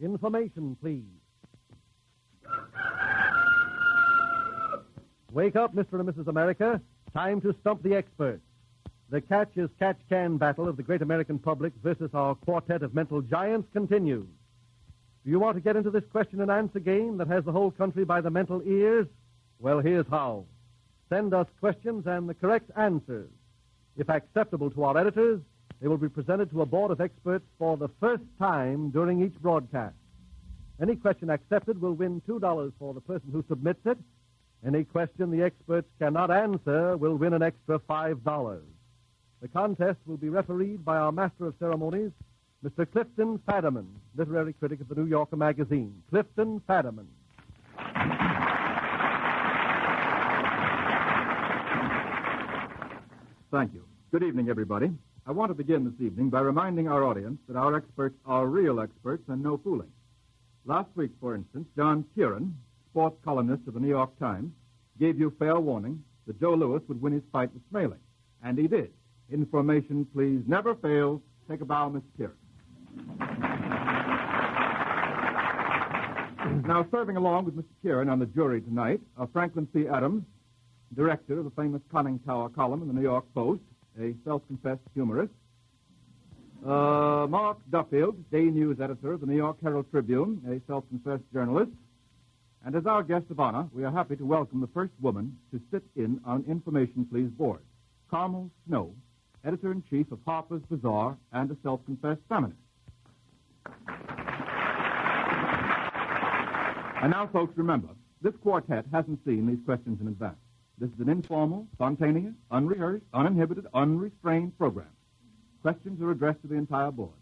Information, please. Wake up, Mr. and Mrs. America. Time to stump the experts. The Catch as Catch Can battle of the great American public versus our quartet of mental giants continues. Do you want to get into this question and answer game that has the whole country by the mental ears? Well, here's how. Send us questions and the correct answers. If acceptable to our editors, they will be presented to a board of experts for the first time during each broadcast. Any question accepted will win $2 for the person who submits it. Any question the experts cannot answer will win an extra $5. The contest will be refereed by our Master of Ceremonies, Mr. Clifton Fadiman, literary critic of the New Yorker magazine. Clifton Fadiman. Thank you. Good evening, everybody. I want to begin this evening by reminding our audience that our experts are real experts and no fooling. Last week, for instance, John Kieran, sports columnist of the New York Times, gave you fair warning that Joe Louis would win his fight with Smaley. And he did. Information, please, never fails. Take a bow, Mr. Kieran. Now, serving along with Mr. Kieran on the jury tonight are Franklin C. Adams, director of the famous Conning Tower column in the New York Post, a self-confessed humorist. Mark Duffield, day news editor of the New York Herald Tribune, a self-confessed journalist. And as our guest of honor, we are happy to welcome the first woman to sit in on Information Please board, Carmen Snow, editor-in-chief of Harper's Bazaar and a self-confessed feminist. And now, folks, remember, this quartet hasn't seen these questions in advance. This is an informal, spontaneous, unrehearsed, uninhibited, unrestrained program. Questions are addressed to the entire board.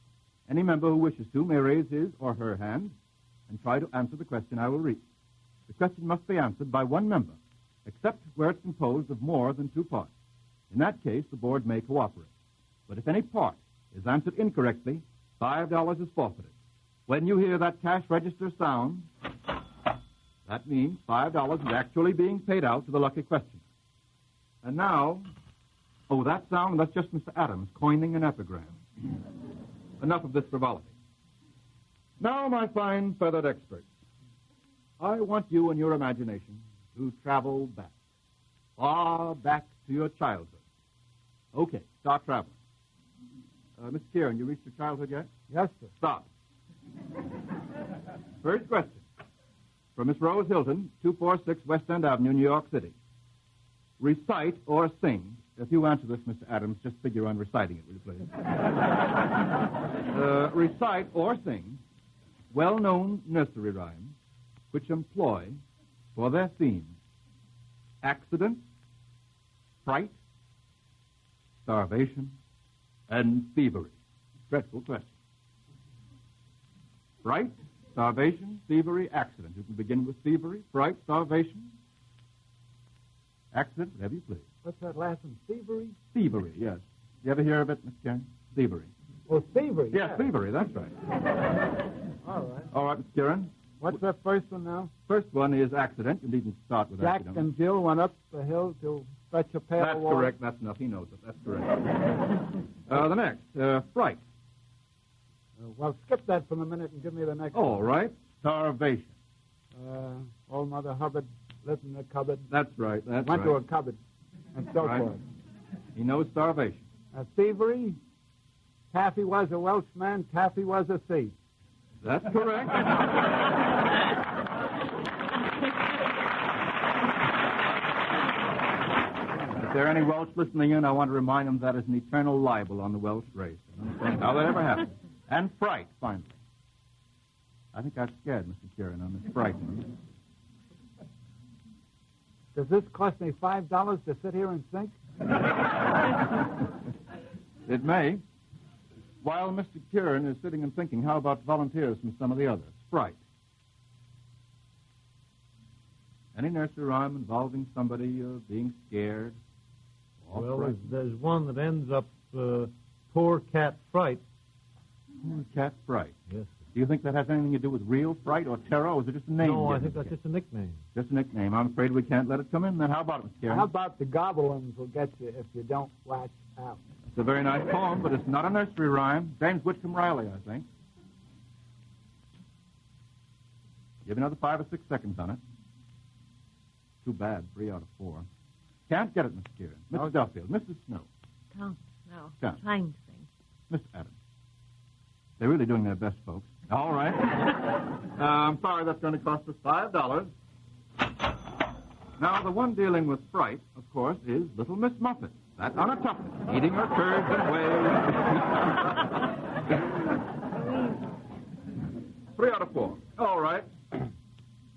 Any member who wishes to may raise his or her hand and try to answer the question I will read. The question must be answered by one member, except where it's composed of more than two parts. In that case, the board may cooperate. But if any part is answered incorrectly, $5 is forfeited. When you hear that cash register sound, that means $5 is actually being paid out to the lucky questioner. And now, that sound, that's just Mr. Adams coining an epigram. Enough of this frivolity. Now, my fine feathered experts, I want you and your imagination to travel back, far back to your childhood. Okay, start traveling. Mr. Kieran, you reached your childhood yet? Yes, sir. Stop. First question. From Miss Rose Hilton, 246 West End Avenue, New York City. Recite or sing. If you answer this, Mr. Adams, just figure on reciting it, will you please? Recite or sing well-known nursery rhymes which employ for their themes accident, fright, starvation, and thievery. Dreadful question. Fright, starvation, thievery, accident. You can begin with thievery, fright, starvation, accident, whatever you please. What's that last one? Thievery? Thievery, yes. You ever hear of it, Mr. Kieran? Thievery. Oh, thievery. Yes, thievery, that's right. All right. All right, Mr. Kieran. What's that first one now? First one is accident. You needn't start with Jack accident. and Jill went up the hill to fetch a pail That's of water. correct. That's enough. He knows it. That's correct. The next, fright. Well, skip that for a minute and give me the next one. All right. Starvation. Old Mother Hubbard lived in a cupboard. That's right. That's Went right. to a cupboard and so Right. forth. He knows starvation. Thievery. Taffy was a Welshman. Taffy was a thief. That's correct. If there are any Welsh listening in, I want to remind them that is an eternal libel on the Welsh race. How that ever happened. And fright, finally. I think I've scared Mr. Kieran on this fright one. Does this cost me $5 to sit here and think? It may. While Mr. Kieran is sitting and thinking, how about volunteers from some of the others? Fright. Any nursery rhyme involving somebody being scared? Well, there's one that ends up, poor cat fright. Poor cat fright. Yes. Do you think that has anything to do with real fright or terror, or is it just a name? No, I given think to that's it? just a nickname. Just a nickname. I'm afraid we can't let it come in. Then how about it, Mr. Kieran? How about the goblins will get you if you don't watch out? It's a very nice poem, but it's not a nursery rhyme. James Whitcomb Riley, I think. Give you another 5 or 6 seconds on it. Too bad, 3 out of 4. Can't get it, Mr. Kieran. Mr. Duffield, Mrs. Snow. Count. No. Count. Trying to think. Mr. Adams. They're really doing their best, folks. All right. I'm sorry, that's going to cost us $5. Now, the one dealing with fright, of course, is Little Miss Muffet. That on a tuffet, eating her curds and whey. 3 out of 4. All right.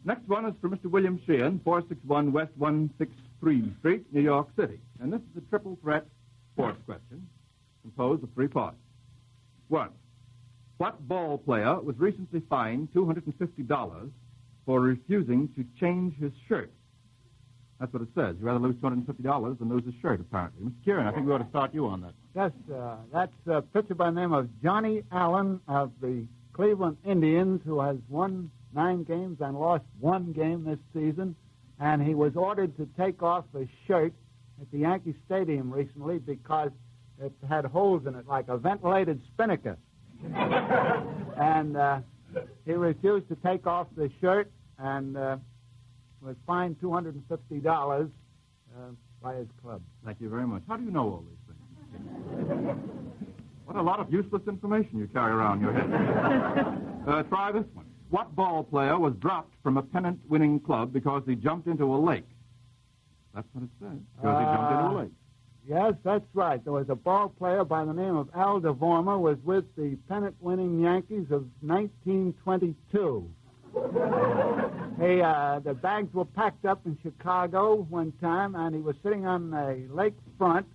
Next one is for Mr. William Sheehan, 461 West 163 Street, New York City. And this is a triple threat sports question composed of 3 parts. 1. What ball player was recently fined $250 for refusing to change his shirt? That's what it says. You'd rather lose $250 than lose his shirt, apparently. Mr. Kieran, I think we ought to start you on that. Yes, that's a pitcher by the name of Johnny Allen of the Cleveland Indians, who has won 9 games and lost 1 game this season. And he was ordered to take off his shirt at the Yankee Stadium recently because it had holes in it like a ventilated spinnaker. And he refused to take off the shirt and was fined $250 by his club. Thank you very much. How do you know all these things? What a lot of useless information you carry around your head. Try this one. What ball player was dropped from a pennant-winning club because he jumped into a lake? That's what it says. Because he jumped into a lake. Yes, that's right. There was a ball player by the name of Al DeVormer, was with the pennant-winning Yankees of 1922. The bags were packed up in Chicago one time, and he was sitting on a lake front,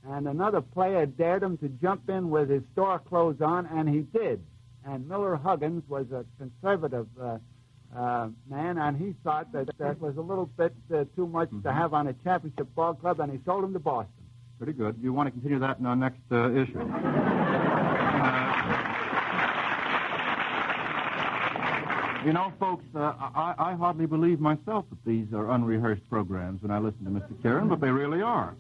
and another player dared him to jump in with his store clothes on, and he did. And Miller Huggins was a conservative man, and he thought that was a little bit too much to have on a championship ball club, and he sold him to Boston. Pretty good. You want to continue that in our next issue. You know, folks, I hardly believe myself that these are unrehearsed programs when I listen to Mr. Kieran, but they really are.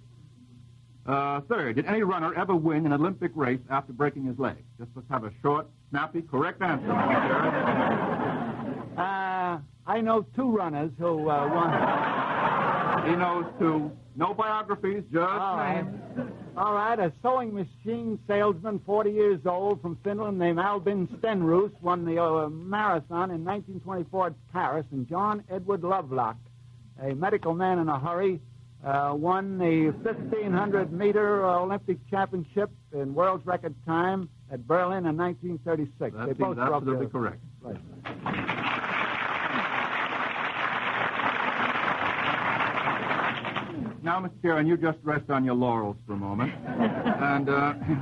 3rd, did any runner ever win an Olympic race after breaking his leg? Just let's have a short, snappy, correct answer, Mr. Kieran. I know 2 runners who won. He knows 2. No biographies, just names. All right, a sewing machine salesman, 40 years old, from Finland, named Albin Stenroos, won the marathon in 1924 at Paris, and John Edward Lovelock, a medical man in a hurry, won the 1,500-meter Olympic championship in world's record time at Berlin in 1936. That seems absolutely correct. Right. Now, Mr. Kieran, you just rest on your laurels for a moment, and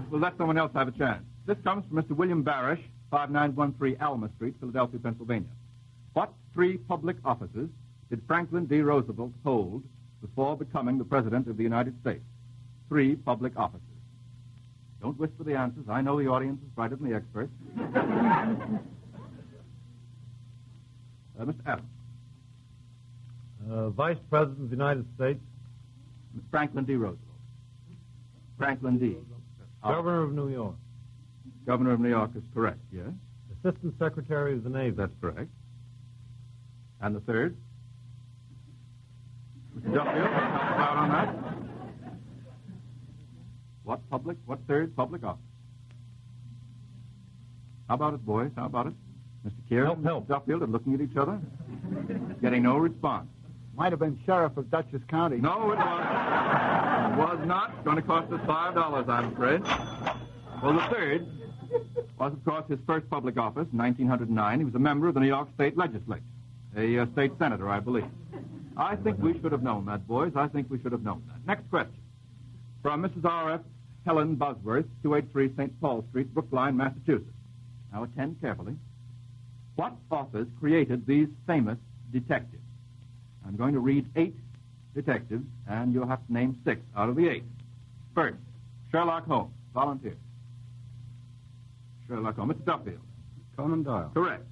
we'll let someone else have a chance. This comes from Mr. William Barish, 5913 Alma Street, Philadelphia, Pennsylvania. What 3 public offices did Franklin D. Roosevelt hold before becoming the President of the United States? 3 public offices. Don't whisper the answers. I know the audience is brighter than the experts. Mr. Adams. Vice President of the United States. Franklin D. Roosevelt. Franklin D. Governor of New York. Governor of New York is correct, yes. Assistant Secretary of the Navy. That's correct. And the 3rd? Mr. Duffield, help us out on that. What 3rd public office? How about it, boys? How about it? Mr. Kieran, Help. Mr. Duffield are looking at each other, getting no response. Might have been sheriff of Dutchess County. No, it wasn't. It was not. It's going to cost us $5, I'm afraid. Well, the 3rd was, of course, his first public office in 1909. He was a member of the New York State Legislature, a state senator, I believe. I think we should have known that, boys. I think we should have known that. Next question. From Mrs. R.F. Helen Bosworth, 283 St. Paul Street, Brookline, Massachusetts. Now attend carefully. What authors created these famous detectives? I'm going to read 8 detectives, and you'll have to name 6 out of the 8. First, Sherlock Holmes. Volunteer. Sherlock Holmes. Mr. Duffield. Conan Doyle. Correct.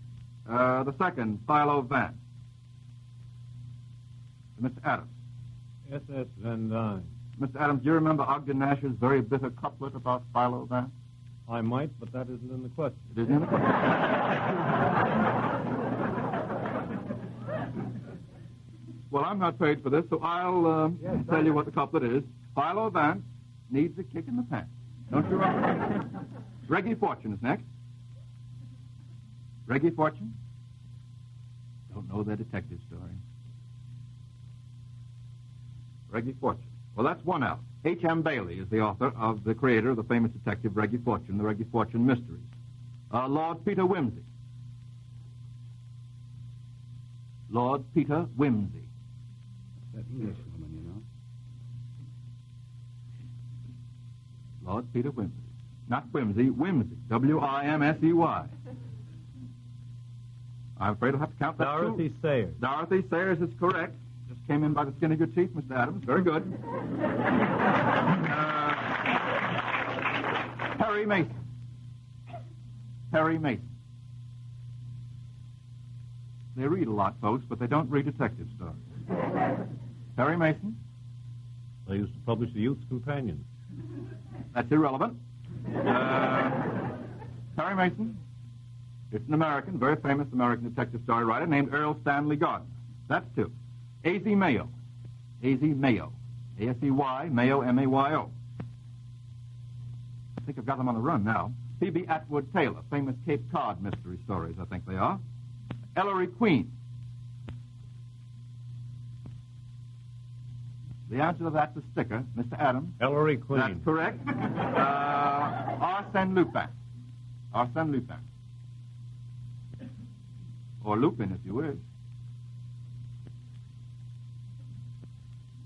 The second, Philo Vance. Mr. Adams. S.S. Van Dyne. Mr. Adams, do you remember Ogden Nash's very bitter couplet about Philo Vance? I might, but that isn't in the question. It isn't in the question. Well, I'm not paid for this, so I'll tell you what the couplet is. Philo Vance needs a kick in the pants. Don't you, Robert? Reggie Fortune is next. Reggie Fortune? Don't know their detective story. Reggie Fortune. Well, that's one out. H.M. Bailey is the author of the creator of the famous detective Reggie Fortune, the Reggie Fortune Mysteries. Lord Peter Wimsey. Lord Peter Wimsey. That English woman, you know. Lord Peter Wimsey. Not Whimsy, Wimsey. W-I-M-S-E-Y. I'm afraid I'll have to count that. Dorothy Sayers. Dorothy Sayers is correct. Just came in by the skin of your teeth, Mr. Adams. Very good. Perry Mason. Perry Mason. They read a lot, folks, but they don't read detective stories. Perry Mason. They used to publish the Youth's Companion. That's irrelevant. Perry Mason. It's an American, very famous American detective story writer named Earl Stanley Gardner. That's two. A.Z. Mayo. A.Z. Mayo. A-S-E-Y, Mayo, M-A-Y-O. I think I've got them on the run now. Phoebe Atwood Taylor, famous Cape Cod mystery stories, I think they are. Ellery Queen. The answer to that's a sticker. Mr. Adams. Ellery Queen. That's correct. Arsène Lupin. Arsène Lupin. Or Lupin, if you wish.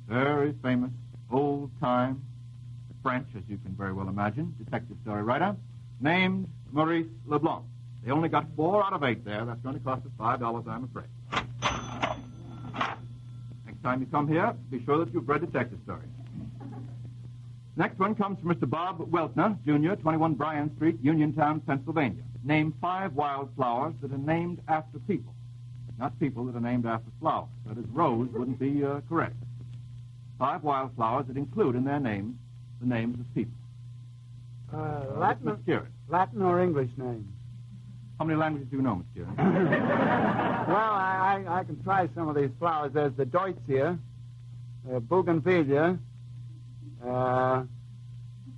Very famous, old-time French, as you can very well imagine, detective story writer, named Maurice Leblanc. They only got 4 out of 8 there. That's going to cost us $5, I'm afraid. Next time you come here, be sure that you've read detective stories. Next one comes from Mr. Bob Weltner, Jr., 21 Bryan Street, Uniontown, Pennsylvania. Name 5 wildflowers that are named after people. Not people that are named after flowers. That is, rose wouldn't be correct. 5 wildflowers that include in their names the names of people. Latin or English names? How many languages do you know, Miss Kieran? Well, I can try some of these flowers. There's the Deutzia, Bougainvillea.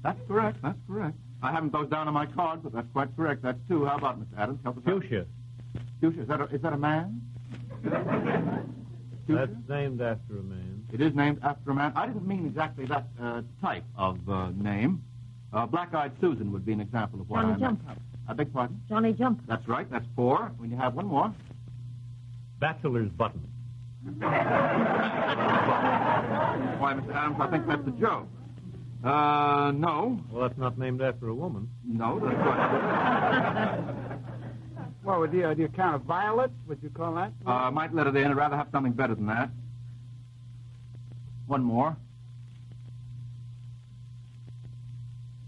That's correct. That's correct. I haven't those down on my card, but that's quite correct. That's 2. How about Mr. Adams? Help us out. Fuchsia. Fuchsia. Is that a man? That's named after a man. It is named after a man. I didn't mean exactly that type of name. Black-Eyed Susan would be an example of what Johnny I meant. Jumper. I beg pardon? Johnny Jumper. That's right. That's 4. When you have one more. Bachelor's Button. Why, Mr. Adams, I think that's a joke. No. Well, that's not named after a woman. No, that's right. Well, do you count a violet? Would you call that? Might let it in. I'd rather have something better than that. One more.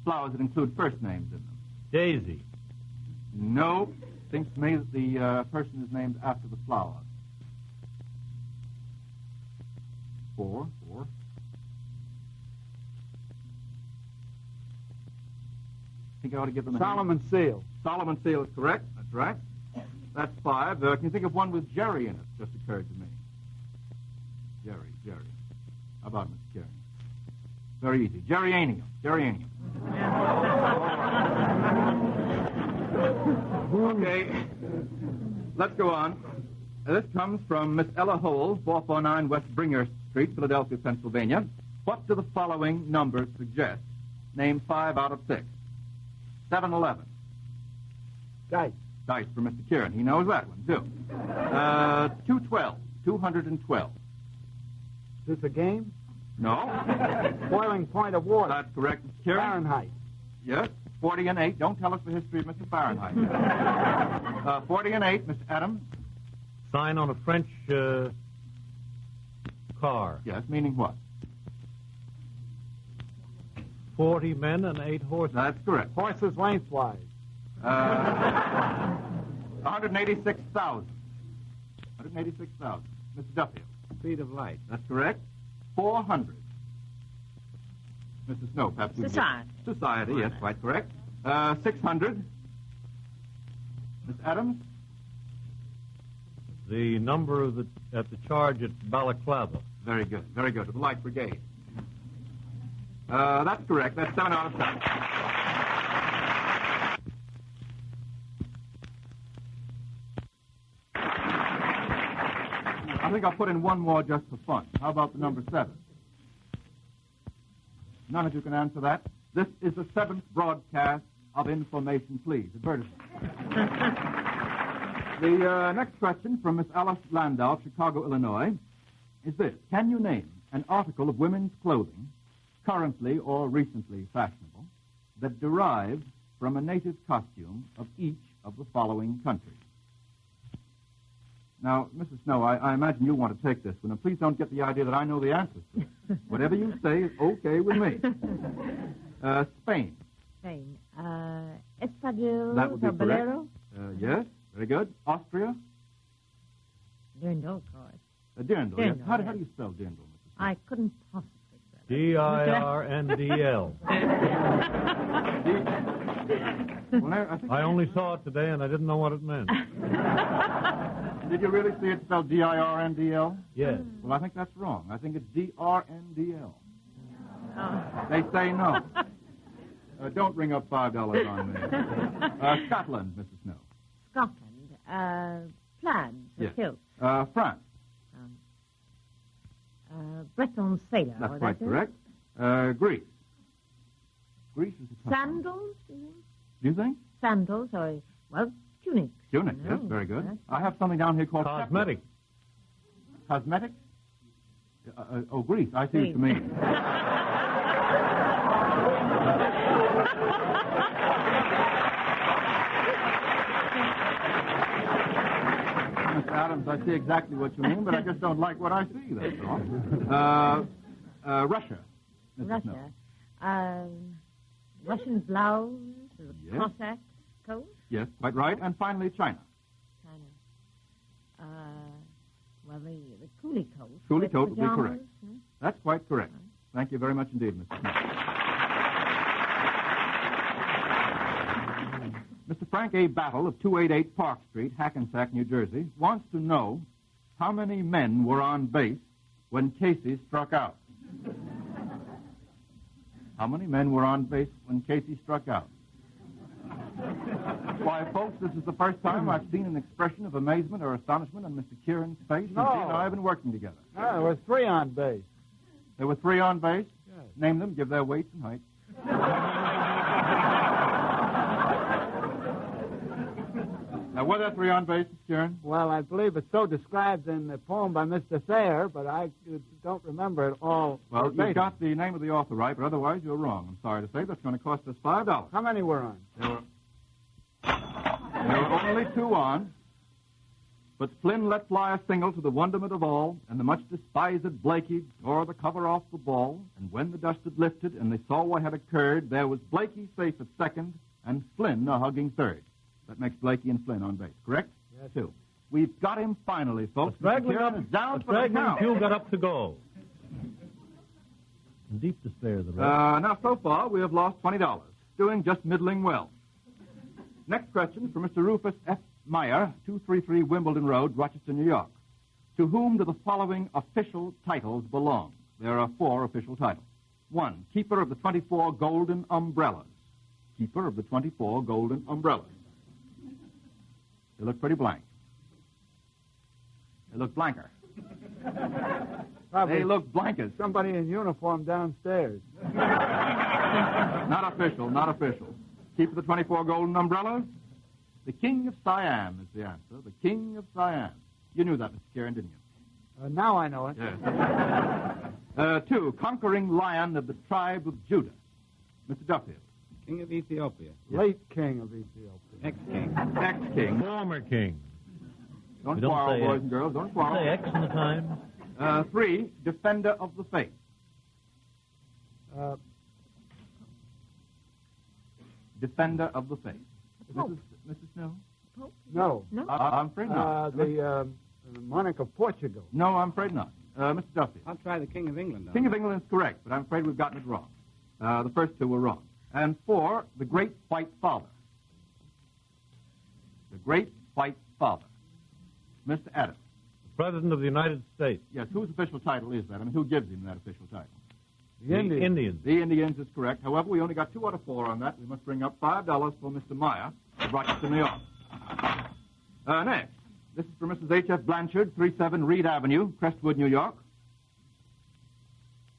Flowers that include first names in them. Daisy. No. Seems to me that the person is named after the flower. 4. I think I ought to give them a Solomon Seal. Solomon Seal is correct. That's right. That's 5. Can you think of one with Jerry in it? Just occurred to me. Jerry. How about Mr. Kieran? Very easy. Jerry Anium. Okay. Let's go on. This comes from Miss Ella Hole, 449 West Bringhurst Street, Philadelphia, Pennsylvania. What do the following numbers suggest? Name 5 out of 6. 7-11. Dice. Dice for Mr. Kieran. He knows that one, too. 212. 212. Is this a game? No. Boiling point of water. That's correct, Mr. Kieran. Fahrenheit. Yes. 40 and 8. Don't tell us the history of Mr. Fahrenheit. 40 and 8, Mr. Adams. Sign on a French car. Yes, meaning what? 40 men and 8 horses. That's correct. Horses lengthwise. 186,000. 186,000. Mr. Duffield. Speed of light. That's correct. 400. Mrs. Snow, perhaps you Society. Society, yes, quite correct. 600. Miss Adams. The number at the charge at Balaclava. Very good, very good. To the Light Brigade. That's correct. That's 7 out of 7. I think I'll put in one more just for fun. How about the number 7? None of you can answer that. This is the 7th broadcast of Information, Please. Advertisement. The next question from Miss Alice Landau of Chicago, Illinois, is this. Can you name an article of women's clothing, currently or recently fashionable, that derives from a native costume of each of the following countries? Now, Mrs. Snow, I imagine you want to take this one, and please don't get the idea that I know the answers to it. Whatever you say is okay with me. Spain. Spain. Espadrille. That would be Bolero. correct. Yes, very good. Austria. Dirndl, of course. Dirndl, yes. Dirndl, How yes. do you spell Dirndl, Mrs. Snow? I couldn't possibly spell it. D-I-R-N-D-L. Well, I think I only saw it today, and I didn't know what it meant. Did you really see it spelled D-I-R-N-D-L? Yes. Well, I think that's wrong. I think it's D-R-N-D-L. Oh. They say no. Don't ring up $5 on me. Scotland, Mrs. Snow. Scotland. Plaid. The Yes. kilt. France. Breton sailor. That's was quite that it? correct. Greece. Greece is a tough one. Sandals, do you think? Do you think? Sandals, or, well, tunics. Tunic, you yes, know. very good. Yes. I have something down here called Cosmetic. Cosmetic? Greece. I see what you mean. Mr. Adams, I see exactly what you mean, but I just don't like what I see, that's all. Russia. Mrs. Snow. Russia. Russian blouse, Yes. Cossack coat. Yes, quite right. And finally, China. China. Well, the coolie coat. Coolie with coat would be pajamas, correct. huh? That's quite correct. Thank you very much indeed, Mr. Smith. Mr. Frank A. Battle of 288 Park Street, Hackensack, New Jersey, wants to know how many men were on base when Casey struck out. How many men were on base when Casey struck out? Why, folks, this is the first time I've seen an expression of amazement or astonishment on Mr. Kieran's face since he and I have been working together. No, there was 3 on base. There were 3 on base. Yes. Name them, give their weights and heights. Now, were there 3 on base, Mr. Kieran? Well, I believe it's so described in the poem by Mr. Thayer, but I don't remember it all. Well, verbatim. you've got the name of the author right, but otherwise you're wrong. I'm sorry to say that's going to cost us $5. How many were on? There were only 2 on, but Flynn let fly a single to the wonderment of all, and the much despised Blakey tore the cover off the ball, and when the dust had lifted and they saw what had occurred, there was Blakey safe at second and Flynn a hugging third. That makes Blakey and Flynn on base, correct? Yes. 2. We've got him finally, folks. The straggling Kieran is down for the straggling count. few got up to go. In deep despair, the rest. Now, so far, we have lost $20. Doing just middling well. Next question from Mr. Rufus F. Meyer, 233 Wimbledon Road, Rochester, New York. To whom do the following official titles belong? There are 4 official titles. 1, Keeper of the 24 Golden Umbrellas. Keeper of the 24 Golden Umbrellas. They look pretty blank. They look blanker. Probably They look blankers. somebody in uniform downstairs. Not official, not official. Keeper of the 24 Golden Umbrellas? The King of Siam is the answer. The King of Siam. You knew that, Mr. Kieran, didn't you? Now I know it. Yes. 2, Conquering Lion of the Tribe of Judah. Mr. Duffield. King of Ethiopia. Late king of Ethiopia. Ex-king. Ex-King. Former king. Don't We don't quarrel, say boys X. and girls. Don't Say quarrel. X in the time. 3, Defender of the Faith. Defender of the Faith. Pope. Mrs. Snow? Pope? No. No? I'm afraid not. The monarch of Portugal. No, I'm afraid not. Mr. Duffield. I'll try the King of England. King of England is correct, but I'm afraid we've gotten it wrong. The first 2 were wrong. And 4, the Great White Father. The Great White Father. Mr. Adams. President of the United States. Yes, whose official title is that? I mean, who gives him that official title? The Indians. The Indians is correct. However, we only got 2 out of 4 on that. We must bring up $5 for Mr. Meyer of Rochester, New York. Next, this is for Mrs. H.F. Blanchard, 37 Reed Avenue, Crestwood, New York.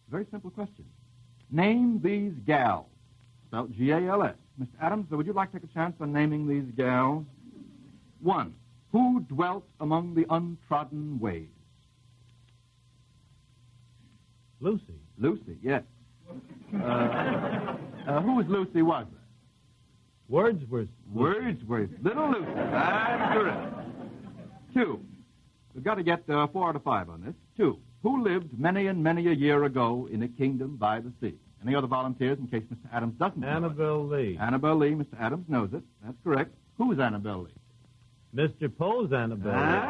Very simple question. Name these gals, spelled G-A-L-S. Mr. Adams, would you like to take a chance on naming these gals? 1. Who dwelt among the untrodden ways? Lucy. Lucy, yes. Whose Lucy was that? Wordsworth. Wordsworth. Little Lucy. That's correct. 2. We've got to get 4 out of 5 on this. 2. Who lived many and many a year ago in a kingdom by the sea? Any other volunteers in case Mr. Adams doesn't know Annabel Lee. Annabel Lee. Mr. Adams knows it. That's correct. Who's Annabel Lee? Mr. Poe's Annabel Lee.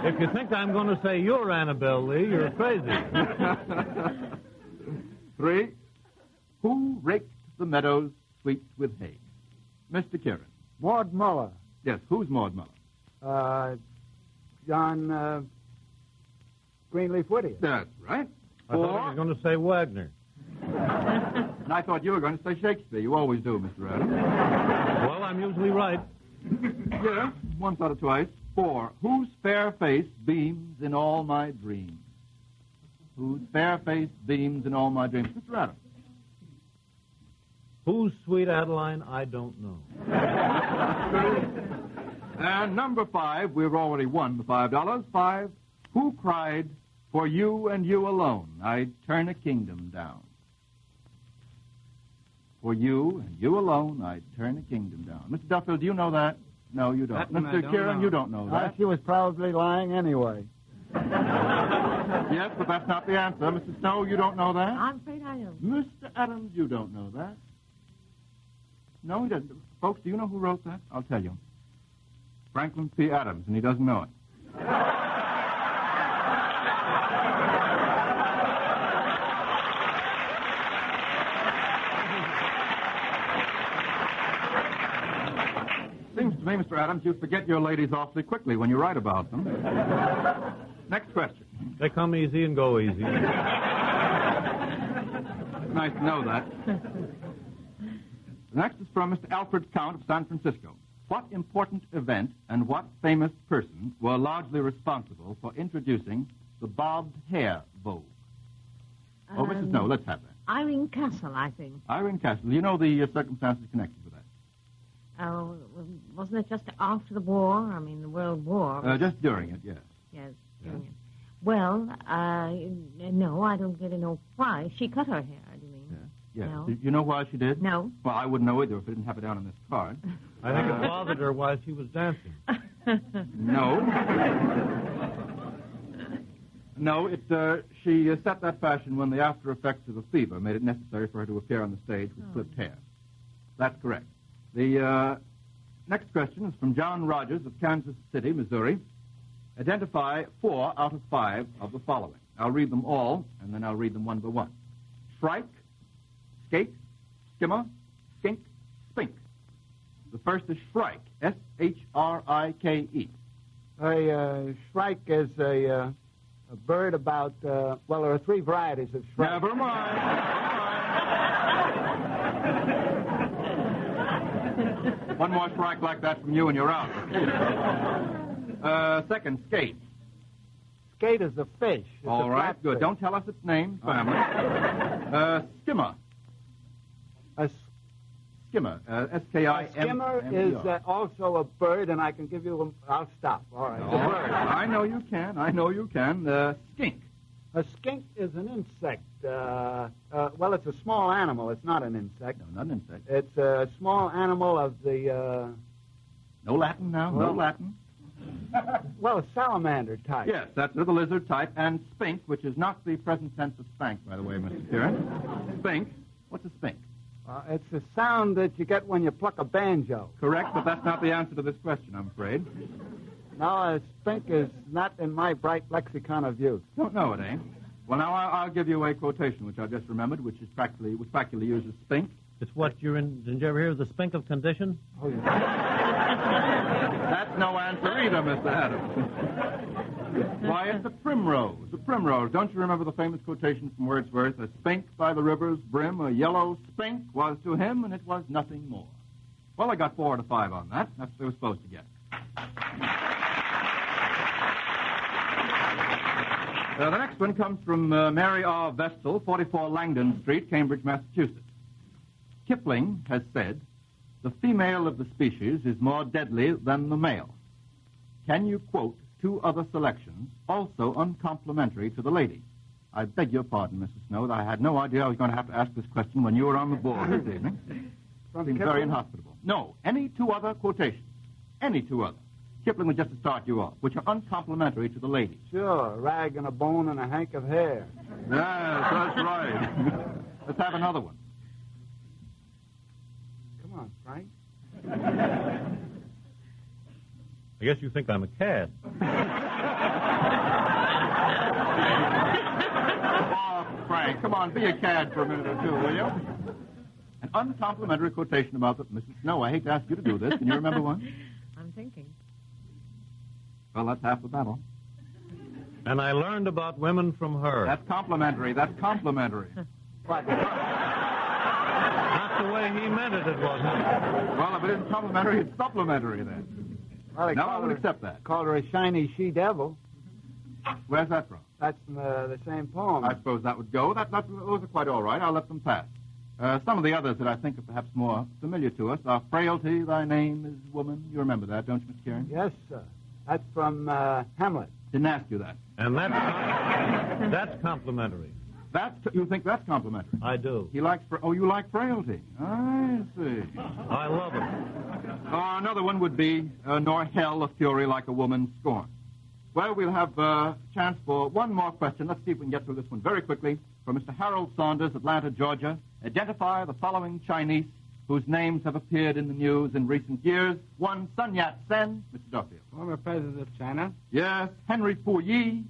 If you think I'm going to say you're Annabel Lee, you're crazy. 3. Who raked the meadows sweet with hay? Mr. Kieran. Maud Muller. Yes, who's Maud Muller? John Greenleaf Whittier. That's right. I thought he was going to say Wagner. And I thought you were going to say Shakespeare. You always do, Mr. Adams. Well, I'm usually right. Yeah, once out of twice. 4. Whose fair face beams in all my dreams? Whose fair face beams in all my dreams? Mr. Adams. Who's Sweet Adeline? I don't know. And number 5, we've already won the $5. 5. Who cried, "For you and you alone, I'd turn a kingdom down"? For you and you alone, I'd turn a kingdom down. Mr. Duffield, do you know that? No, you don't. That one I Mr. don't Kieran, know. you don't know that. She was probably lying anyway. Yes, but that's not the answer. Mr. Snow, you don't know that? I'm afraid I don't. Mr. Adams, you don't know that. No, he doesn't. Folks, do you know who wrote that? I'll tell you. Franklin P. Adams, and he doesn't know it. Seems to me, Mr. Adams, you forget your ladies awfully quickly when you write about them. Next question. They come easy and go easy. Nice to know that. The next is from Mr. Alfred Count of San Francisco. What important event and what famous person were largely responsible for introducing the bobbed hair vogue? Oh, Mrs. Snow, let's have that. Irene Castle, I think. Irene Castle, you know the circumstances connected with that? Oh, wasn't it just after the war? I mean, the World War. Just during it, yes. Yes. Yeah. During it. Well, no, I don't really know why. She cut her hair, do you mean? Yes. No. Do you know why she did? No. Well, I wouldn't know either if I didn't have it down on this card. I think it bothered her while she was dancing. No. No, she set that fashion when the after effects of a fever made it necessary for her to appear on the stage with clipped hair. That's correct. The next question is from John Rogers of Kansas City, Missouri. Identify 4 out of 5 of the following. I'll read them all, and then I'll read them one by one. Shrike, skate, skimmer, skink, spink. The first is shrike, S-H-R-I-K-E. A shrike is a bird about, well, there are 3 varieties of shrike. Never mind. One more shrike like that from you and you're out. Second, skate. Skate is a fish. It's All a right, flat good. fish. Don't tell us its name, family. Skimmer. A Skimmer. A S-K-I-M. skimmer is also a bird, and I can give you I'll stop. All right. All right. I know you can. Skink. A skink is an insect. Well, it's a small animal. It's not an insect. No, not an insect. It's a small animal of the... No Latin now? Well- No Latin? Well, a salamander type. Yes, that's the lizard type. And spink, which is not the present tense of spank, by the way, Mr. Kieran. Spink. What's a spink? It's the sound that you get when you pluck a banjo. Correct, but that's not the answer to this question, I'm afraid. No, a spink is not in my bright lexicon of youth. Don't know it, eh? Well, now I'll give you a quotation, which I just remembered, which practically uses spink. It's what you're in. Didn't you ever hear of the spink of condition? Oh, yeah. That's no answer breather, Mr. Adams. Why, it's the primrose. The primrose. Don't you remember the famous quotation from Wordsworth? A spink by the river's brim, a yellow spink was to him, and it was nothing more. Well, I got 4 out of 5 on that. That's what they were supposed to get. The next one comes from Mary R. Vestal, 44 Langdon Street, Cambridge, Massachusetts. Kipling has said, the female of the species is more deadly than the male. Can you quote 2 other selections, also uncomplimentary to the lady? I beg your pardon, Mrs. Snow. I had no idea I was going to have to ask this question when you were on the board this evening. Seems very inhospitable. No, any 2 other quotations. Any 2 other. Kipling was just to start you off, which are uncomplimentary to the lady. Sure, a rag and a bone and a hank of hair. Yes, that's right. Let's have another one. Come on, Frank. I guess you think I'm a cad. Oh, Frank, come on, be a cad for a minute or 2, will you? An uncomplimentary quotation about Mrs. Snow. I hate to ask you to do this. Can you remember one? I'm thinking. Well, that's half the battle. And I learned about women from her. That's complimentary. That's complimentary. What? Not the way he meant it, wasn't. Well, if it isn't complimentary, it's supplementary then. Well, Now I will accept that. Called her a shiny she-devil. Where's that from? That's from the same poem. I suppose that would go. Those are quite all right. I'll let them pass. Some of the others that I think are perhaps more familiar to us are Frailty, Thy Name is Woman. You remember that, don't you, Mr. Kieran? Yes, sir. That's from Hamlet. Didn't ask you that. And that's complimentary. You think that's complimentary? I do. He likes... you like Frailty. I see. I love it. Another one would be Nor Hell a Fury Like a Woman Scorned. Well, we'll have a chance for one more question. Let's see if we can get through this one very quickly. For Mr. Harold Saunders, Atlanta, Georgia. Identify the following Chinese whose names have appeared in the news in recent years. 1, Sun Yat-sen. Mr. Duffield. Former president of China. Yes. Henry Puyi.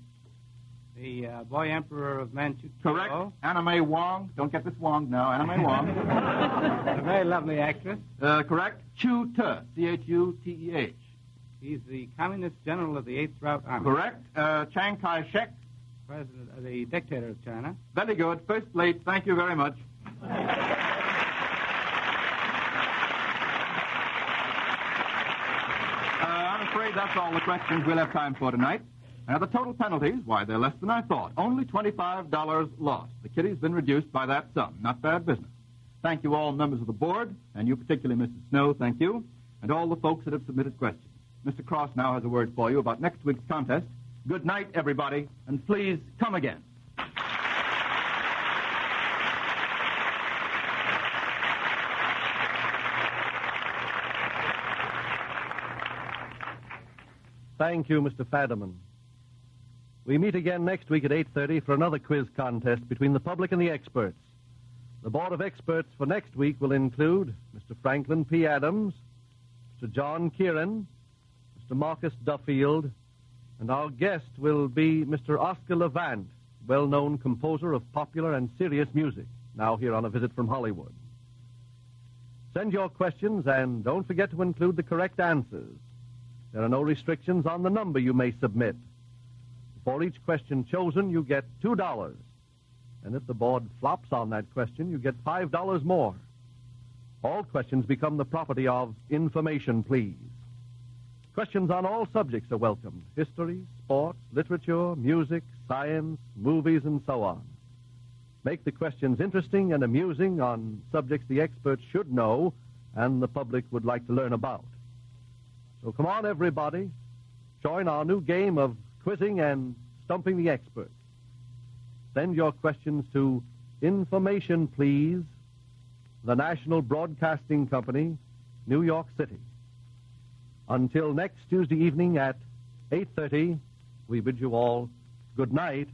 The boy emperor of Manchukuo. Correct. Anna May Wong. Don't get this Wong now. Anna May Wong. A very lovely actress. Correct. Chu Te. C-H-U-T-E-H. He's the communist general of the 8th Route Army. Correct. Chiang Kai-shek. President, the dictator of China. Very good. First plate. Thank you very much. I'm afraid that's all the questions we'll have time for tonight. Now, the total penalties, why, they're less than I thought. Only $25 lost. The kitty's been reduced by that sum. Not bad business. Thank you all members of the board, and you particularly, Mrs. Snow, thank you, and all the folks that have submitted questions. Mr. Cross now has a word for you about next week's contest. Good night, everybody, and please come again. Thank you, Mr. Fadiman. We meet again next week at 8:30 for another quiz contest between the public and the experts. The board of experts for next week will include Mr. Franklin P. Adams, Mr. John Kieran, Mr. Marcus Duffield, and our guest will be Mr. Oscar Levant, well-known composer of popular and serious music, now here on a visit from Hollywood. Send your questions and don't forget to include the correct answers. There are no restrictions on the number you may submit. For each question chosen, you get $2. And if the board flops on that question, you get $5 more. All questions become the property of Information Please. Questions on all subjects are welcomed. History, sports, literature, music, science, movies, and so on. Make the questions interesting and amusing on subjects the experts should know and the public would like to learn about. So come on, everybody. Join our new game of quizzing and stumping the experts. Send your questions to Information Please, the National Broadcasting Company, New York City. Until next Tuesday evening at 8:30, we bid you all good night